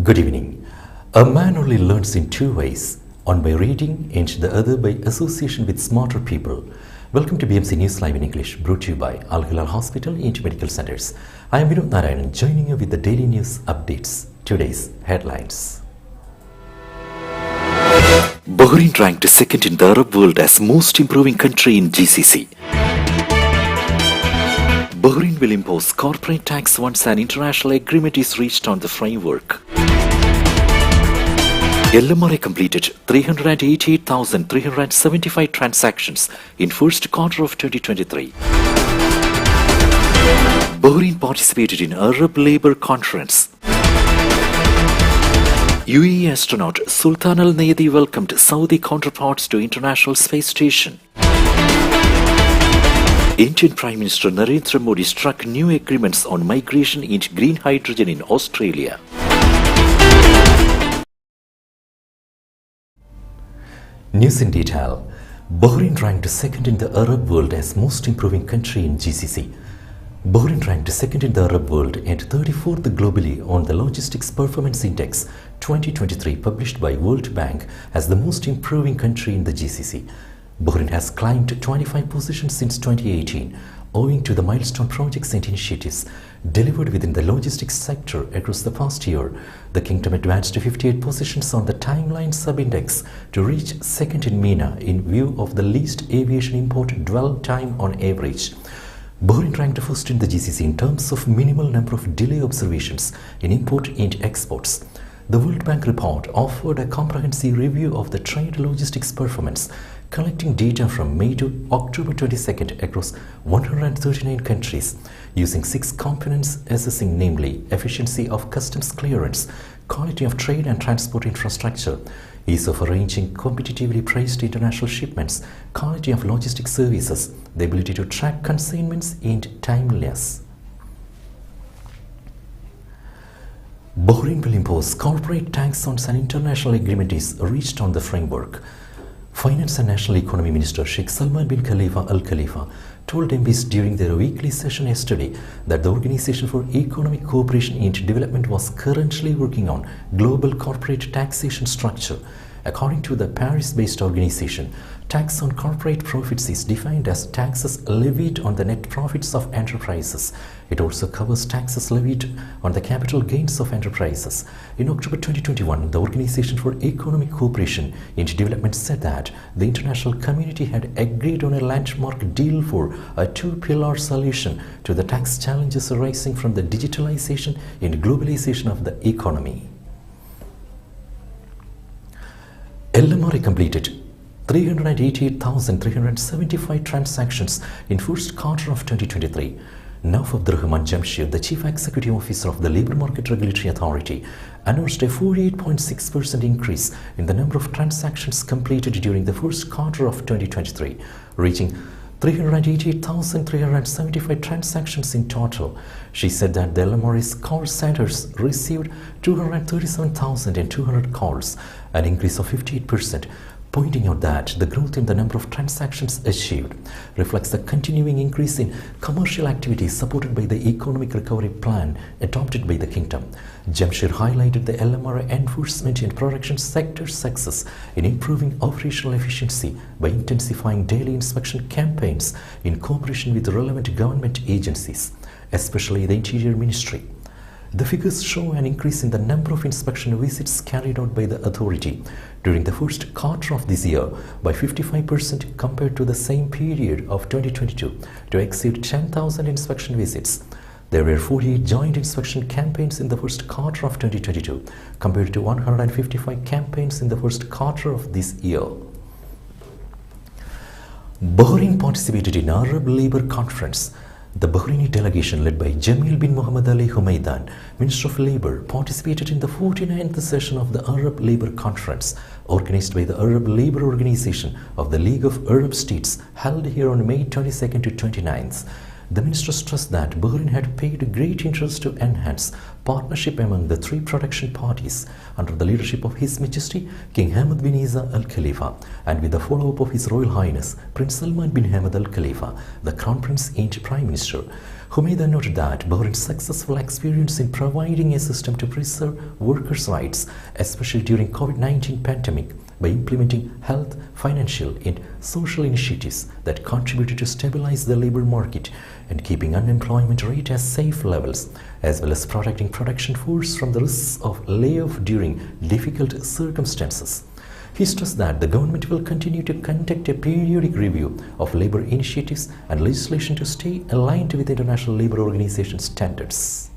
Good evening. A man only learns in two ways, one by reading and the other by association with smarter people. Welcome to BMC News Live in English, brought to you by Al Hilal Hospital and Medical Centers. I am Vinod Narayanan, joining you with the daily news updates. Today's headlines. Bahrain ranked second in the Arab world as most improving country in GCC. Bahrain will impose corporate tax once an international agreement is reached on the framework. LMRA completed 388,375 transactions in first quarter of 2023. Bahrain participated in Arab Labour Conference. UAE astronaut Sultan Al Nayadi welcomed Saudi counterparts to International Space Station. Indian Prime Minister Narendra Modi struck new agreements on migration and green hydrogen in Australia. News in detail. Bahrain ranked second in the Arab world as most improving country in GCC. Bahrain ranked second in the Arab world and 34th globally on the Logistics Performance Index 2023 published by World Bank as the most improving country in the GCC. Bahrain has climbed 25 positions since 2018 owing to the milestone projects and initiatives delivered within the logistics sector across the past year. The kingdom advanced to 58 positions on the timeline sub-index to reach second in MENA in view of the least aviation import dwell time on average. Bahrain ranked first in the GCC in terms of minimal number of delay observations in import and exports. The World Bank report offered a comprehensive review of the trade logistics performance, collecting data from May to October 22nd across 139 countries, using 6 components assessing, namely efficiency of customs clearance, quality of trade and transport infrastructure, ease of arranging competitively priced international shipments, quality of logistics services, the ability to track consignments, and timeliness. Bahrain will impose corporate tax once an international agreement is reached on the framework. Finance and National Economy Minister Sheikh Salman bin Khalifa Al Khalifa told MPs during their weekly session yesterday that the Organization for Economic Cooperation and Development was currently working on global corporate taxation structure. According to the Paris-based organization, tax on corporate profits is defined as taxes levied on the net profits of enterprises. It also covers taxes levied on the capital gains of enterprises. In October 2021, the Organization for Economic Cooperation and Development said that the international community had agreed on a landmark deal for a two-pillar solution to the tax challenges arising from the digitalization and globalization of the economy. LMRA completed 388,375 transactions in first quarter of 2023. Nawaf Abdurrahman Jamshid, the Chief Executive Officer of the Labour Market Regulatory Authority, announced a 48.6% increase in the number of transactions completed during the first quarter of 2023, reaching 388,375 transactions in total. She said that the LMRA's call centers received 237,200 calls, an increase of 58%, pointing out that the growth in the number of transactions achieved reflects the continuing increase in commercial activities supported by the economic recovery plan adopted by the kingdom. Jamshid highlighted the LMRA enforcement and production sector's success in improving operational efficiency by intensifying daily inspection campaigns in cooperation with relevant government agencies, especially the Interior Ministry. The figures show an increase in the number of inspection visits carried out by the authority during the first quarter of this year by 55% compared to the same period of 2022 to exceed 10,000 inspection visits. There were 48 joint inspection campaigns in the first quarter of 2022 compared to 155 campaigns in the first quarter of this year. Bahrain participated in Arab Labour Conference. The Bahraini delegation led by Jamil bin Muhammad Ali Humaidan, Minister of Labour, participated in the 49th session of the Arab Labour Conference organized by the Arab Labour Organization of the League of Arab States held here on May 22nd to 29th. The minister stressed that Bahrain had paid great interest to enhance partnership among the three production parties under the leadership of His Majesty King Hamad bin Isa Al Khalifa and with the follow-up of His Royal Highness Prince Salman bin Hamad Al Khalifa, the Crown Prince and Prime Minister. Humayda noted that Bahrain's successful experience in providing a system to preserve workers' rights, especially during COVID-19 pandemic, by implementing health, financial and social initiatives that contributed to stabilize the labor market and keeping unemployment rate at safe levels, as well as protecting production force from the risks of layoff during difficult circumstances. He stressed that the government will continue to conduct a periodic review of labor initiatives and legislation to stay aligned with International Labour Organization standards.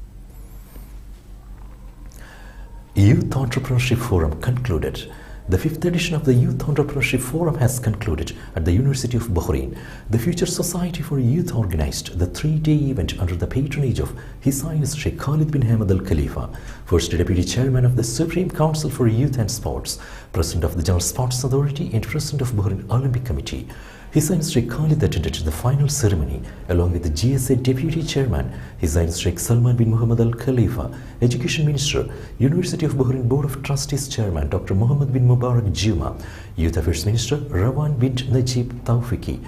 Youth Entrepreneurship Forum concluded. The 5th edition of the Youth Entrepreneurship Forum has concluded at the University of Bahrain. The Future Society for Youth organized the 3-day event under the patronage of His Highness Sheikh Khalid bin Hamad Al Khalifa, First Deputy Chairman of the Supreme Council for Youth and Sports, President of the General Sports Authority and President of Bahrain Olympic Committee. His Highness Sheikh Khalid attended the final ceremony along with the GSA Deputy Chairman, His Highness Sheikh Salman bin Muhammad Al Khalifa, Education Minister, University of Bahrain Board of Trustees Chairman Dr. Muhammad bin Mubarak Juma, Youth Affairs Minister Rawan bin Najib Tawfiqi,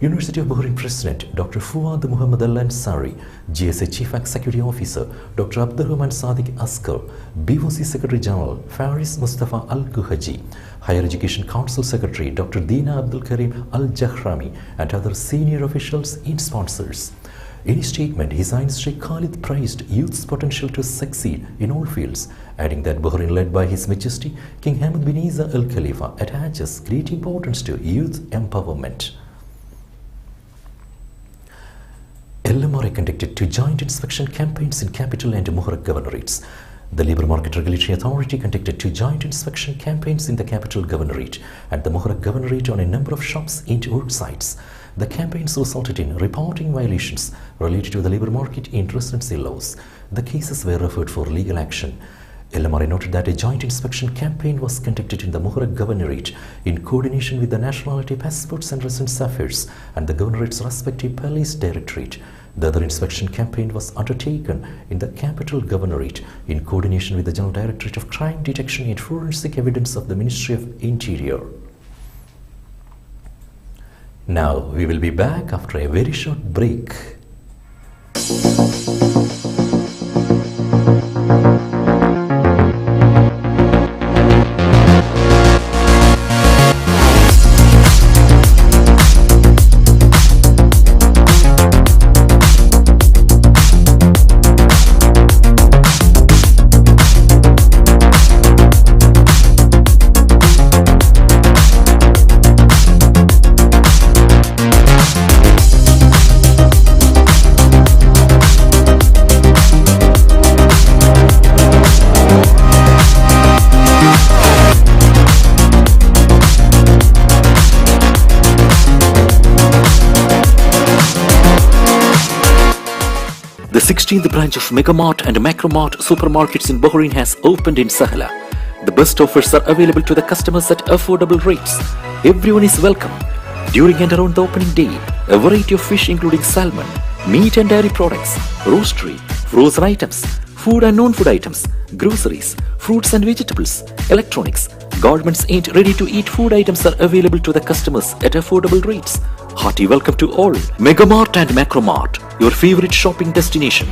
University of Bahrain President Dr. Fuad Muhammad Al Ansari, GSA Chief Executive Officer Dr. Abdurrahman Sadiq Askar, BOC Secretary General Faris Mustafa Al Kuhaji, Higher Education Council Secretary Dr. Dina Abdul Karim Al Jahrami, and other senior officials and sponsors. In his statement, His Highness Sheikh Khalid praised youth's potential to succeed in all fields, adding that Bahrain, led by His Majesty King Hamad bin Isa Al Khalifa, attaches great importance to youth empowerment. LMRA conducted 2 joint inspection campaigns in Capital and Muharraq Governorates. The Labour Market Regulatory Authority conducted 2 joint inspection campaigns in the Capital Governorate and the Muharraq Governorate on a number of shops and work sites. The campaigns resulted in reporting violations related to the labour market and residency laws. The cases were referred for legal action. LMRA noted that a joint inspection campaign was conducted in the Muharraq Governorate in coordination with the Nationality, Passports and Residence Affairs and the Governorate's respective police directorate. The other inspection campaign was undertaken in the Capital Governorate in coordination with the General Directorate of Crime Detection and Forensic Evidence of the Ministry of Interior. Now we will be back after a very short break. The 16th branch of Megamart and Macromart supermarkets in Bahrain has opened in Sahla. The best offers are available to the customers at affordable rates. Everyone is welcome. During and around the opening day, a variety of fish including salmon, meat and dairy products, roastery, frozen items, food and non-food items, groceries, fruits and vegetables, electronics, garments and ready-to-eat food items are available to the customers at affordable rates. Hearty welcome to all. Megamart and Macromart, your favorite shopping destination.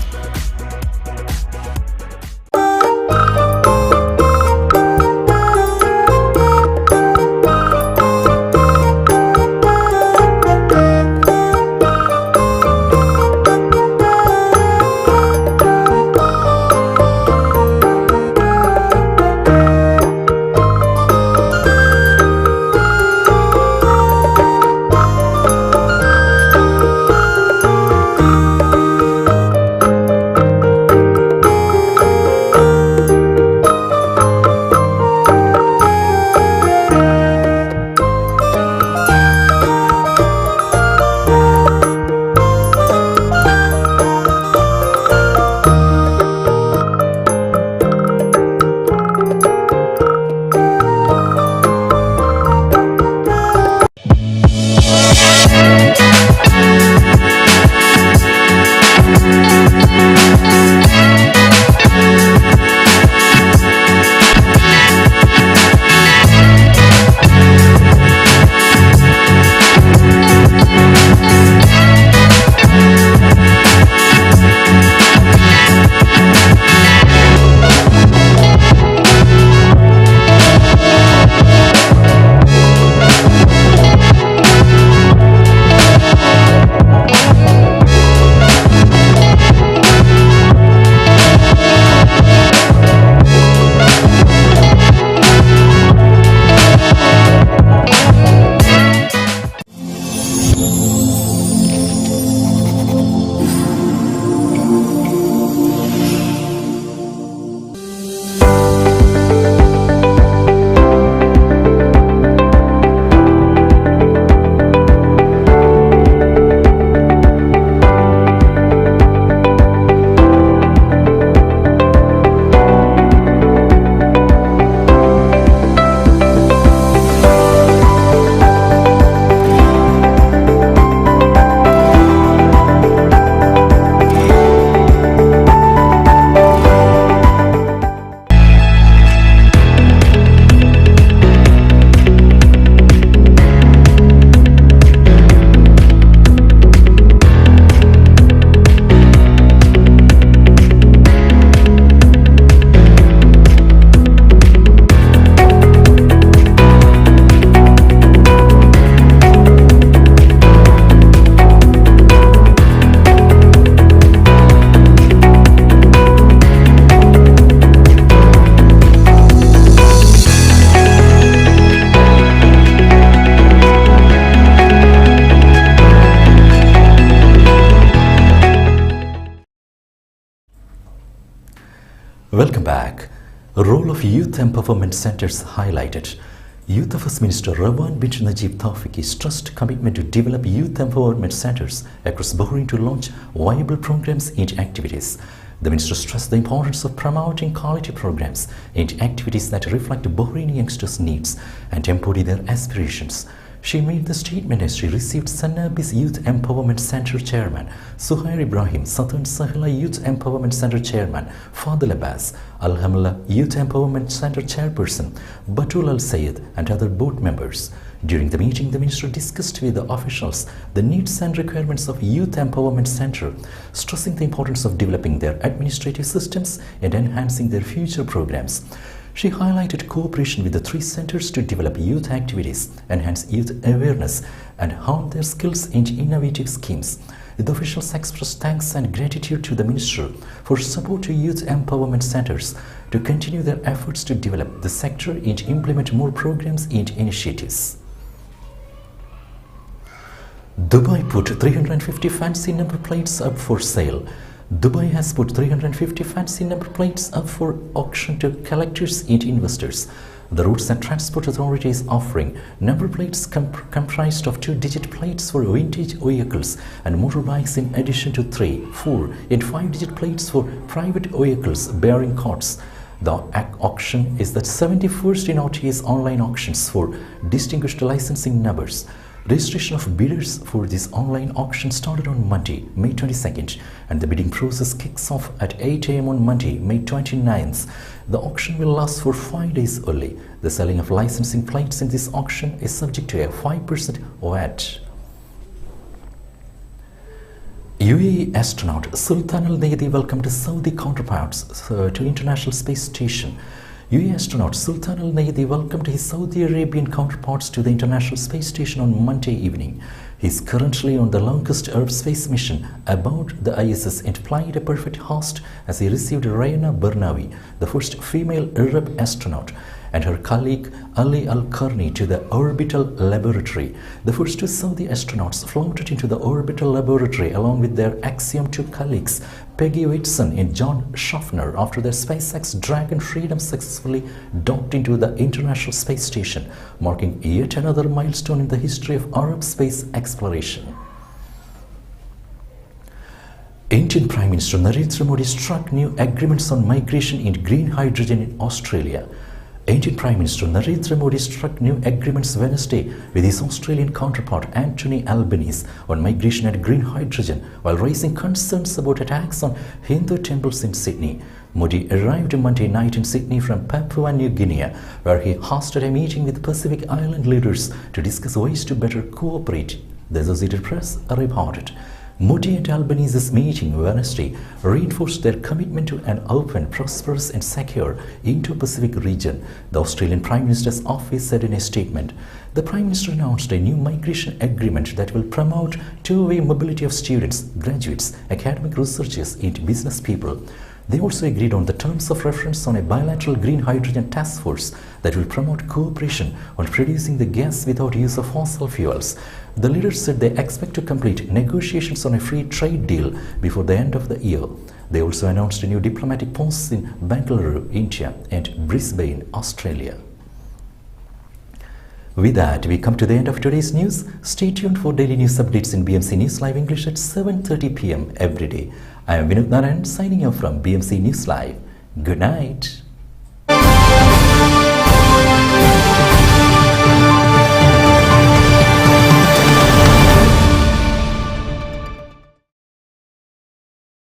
Welcome back. Role of Youth Empowerment Centers highlighted. Youth Affairs Minister Rawan bint Najib Tawfiq stressed commitment to develop youth empowerment centers across Bahrain to launch viable programs and activities. The minister stressed the importance of promoting quality programs and activities that reflect Bahraini youngsters' needs and embody their aspirations. She made the statement as she received Sanabis Youth Empowerment Center Chairman Suhair Ibrahim, Southern Sahela Youth Empowerment Center Chairman Fadil Abbas, Alhamdulillah Youth Empowerment Center Chairperson Batul Al Sayed and other board members. During the meeting, the minister discussed with the officials the needs and requirements of Youth Empowerment Center, stressing the importance of developing their administrative systems and enhancing their future programs. She highlighted cooperation with the three centers to develop youth activities, enhance youth awareness, and hone their skills in innovative schemes. The officials expressed thanks and gratitude to the minister for support to youth empowerment centers to continue their efforts to develop the sector and implement more programs and initiatives. Dubai put 350 fancy number plates up for sale. Dubai has put 350 fancy number plates up for auction to collectors and investors. The Roads and Transport Authority is offering number plates comprised of 2-digit plates for vintage vehicles and motorbikes in addition to 3, 4 and 5-digit plates for private vehicles bearing codes. The auction is the 71st in OTA's online auctions for distinguished licensing numbers. Registration of bidders for this online auction started on Monday, May 22nd, and the bidding process kicks off at 8 a.m. on Monday, May 29th. The auction will last for 5 days only. The selling of licensing plates in this auction is subject to a 5% VAT. UAE astronaut Sultan Al Neyadi welcomed his Saudi counterparts to International Space Station. UAE astronaut Sultan Al Neyadi welcomed his Saudi Arabian counterparts to the International Space Station on Monday evening. He is currently on the longest Arab space mission aboard the ISS and played a perfect host as he received Rayna Barnawi, the first female Arab astronaut, and her colleague Ali Al-Karni to the orbital laboratory. The first two Saudi astronauts floated into the orbital laboratory along with their Axiom 2 colleagues Peggy Whitson and John Schaffner after their SpaceX Dragon Freedom successfully docked into the International Space Station, marking yet another milestone in the history of Arab space exploration. Indian Prime Minister Narendra Modi struck new agreements on migration and green hydrogen in Australia. Indian Prime Minister Narendra Modi struck new agreements Wednesday with his Australian counterpart Anthony Albanese on migration and green hydrogen while raising concerns about attacks on Hindu temples in Sydney. Modi arrived Monday night in Sydney from Papua New Guinea, where he hosted a meeting with Pacific Island leaders to discuss ways to better cooperate, the Associated Press reported. Modi and Albanese's meeting Wednesday reinforced their commitment to an open, prosperous and secure Indo-Pacific region, the Australian Prime Minister's office said in a statement. The Prime Minister announced a new migration agreement that will promote two-way mobility of students, graduates, academic researchers and business people. They also agreed on the terms of reference on a bilateral green hydrogen task force that will promote cooperation on producing the gas without use of fossil fuels. The leaders said they expect to complete negotiations on a free trade deal before the end of the year. They also announced a new diplomatic posts in Bangalore, India and Brisbane, Australia. With that, we come to the end of today's news. Stay tuned for daily news updates in BMC News Live English at 7:30 p.m. every day. I am Vinod Narayan signing off from BMC News Live. Good night.